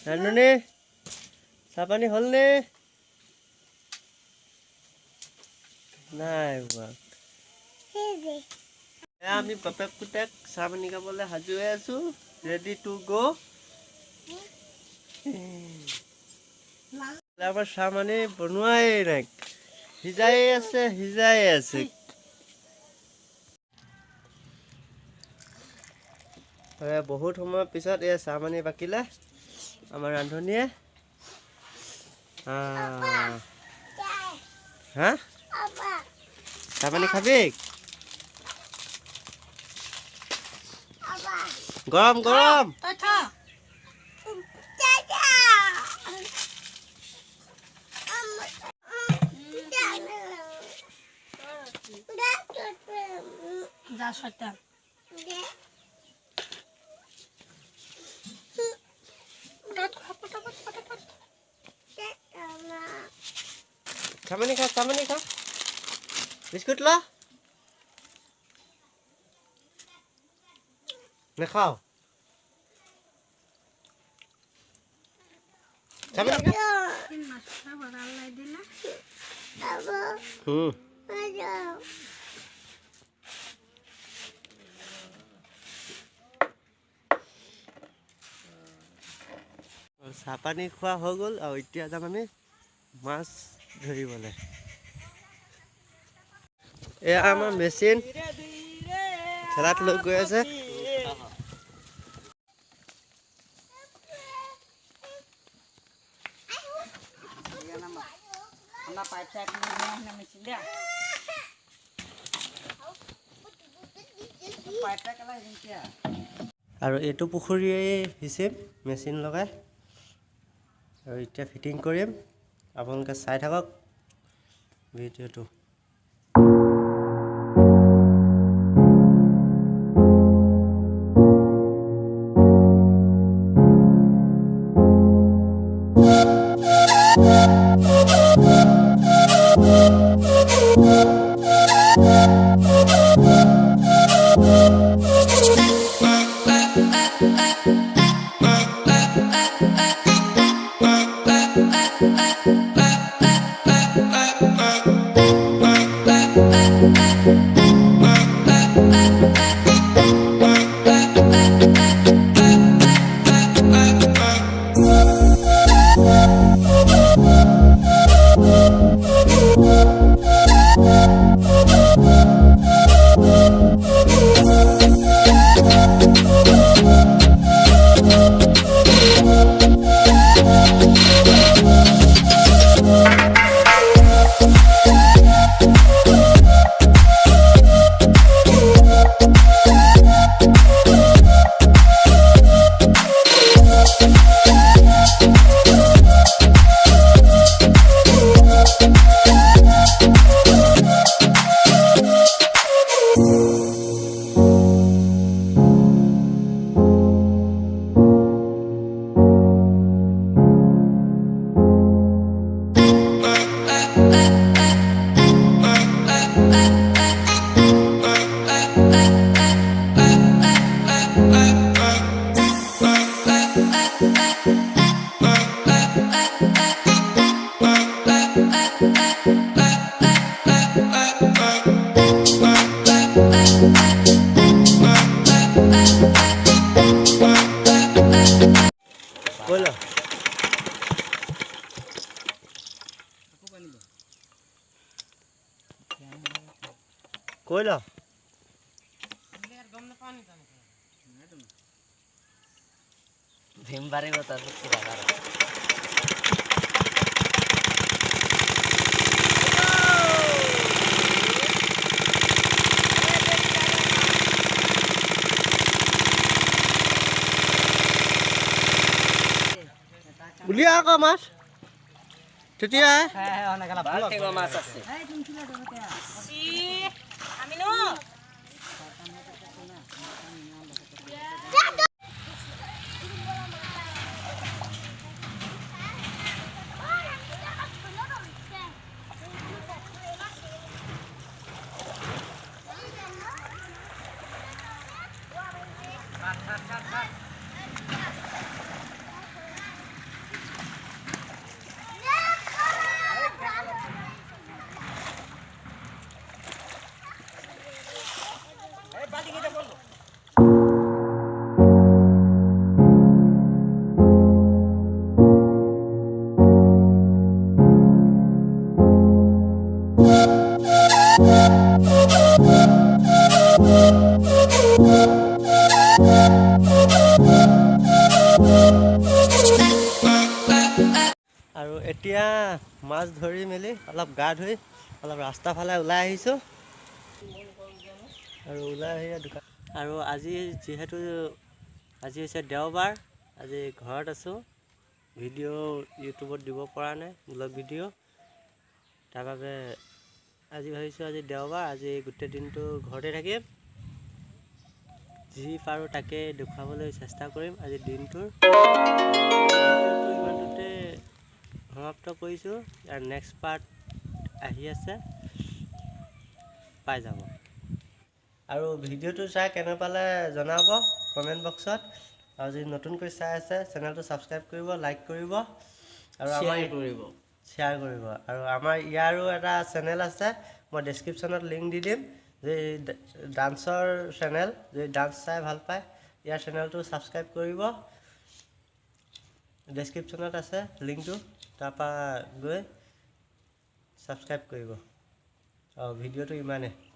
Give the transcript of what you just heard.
ৰান্ধনী চাহ পানী হ'লনে? নাই হোৱা। আমি বাপেক পুতেক চাহ পানী খাবলৈ সাজু হৈ আছো, ৰেডি টু গ'। আমাৰ চাহ পানী বনোৱাই নাই, সিজাই আছে। বহুত সময়ৰ পিছত এই চাহ পানী বাকিলে আমাৰ ৰান্ধনীয়ে। হা চাহ পানী খাবি? গৰম গৰম। চাহ পানী খা। বিস্কুট ল। নাখাও। চাহ পানী খা। চাহ পানী খোৱা হৈ গ'ল আৰু এতিয়া যাম আমি মাছ ধৰিবলৈ। এয়া আমাৰ মেচিন ঠেলাত লৈ গৈ আছে। আৰু এইটো পুখুৰীয়ে সিঁচিম মেচিন লগাই, আৰু এতিয়া ফিটিং কৰিম। আপোনালোকে চাই থাকক ভিডিঅ'টো। কৈ ল। ভিমবাৰে কথা উলিয়া আকৌ মাছ তেতিয়া মাছ আছে। এতিয়া মাছ ধৰি মেলি অলপ গা ধুই অলপ ৰাস্তাৰ ফালে ওলাই আহিছোঁ আৰু ওলাই আহি দোকান আৰু আজি যিহেতু আজি হৈছে দেওবাৰ আজি ঘৰত আছোঁ ভিডিঅ' ইউটিউবত দিব পৰা নাই ব্লগ ভিডিঅ' তাৰ বাবে আজি ভাবিছোঁ আজি দেওবাৰ আজি গোটেই দিনটো ঘৰতে থাকিম যি পাৰোঁ তাকে দেখুৱাবলৈ চেষ্টা কৰিম আজি দিনটোৰ ইমানটোতে সমাপ্ত কৰিছোঁ আৰু নেক্সট পাৰ্ট আহি আছে পাই যাব আৰু ভিডিঅ'টো চাই কেনে পালে জনাব কমেণ্ট বক্সত আৰু যদি নতুনকৈ চাই আছে চেনেলটো ছাবস্ক্ৰাইব কৰিব লাইক কৰিব আৰু শ্বেয়াৰ কৰিব আৰু আমাৰ ইয়াৰো এটা চেনেল আছে মই ডেছক্ৰিপশ্যনত লিংক দি দিম যে ডান্সৰ চেনেল যদি ডান্স চাই ভাল পায় ইয়াৰ চেনেলটো ছাবস্ক্ৰাইব কৰিব ডেছক্ৰিপশ্যনত আছে লিংকটো তাৰপৰা গৈ ছাবস্ক্ৰাইব কৰিব আৰু ভিডিঅ'টো ইমানেই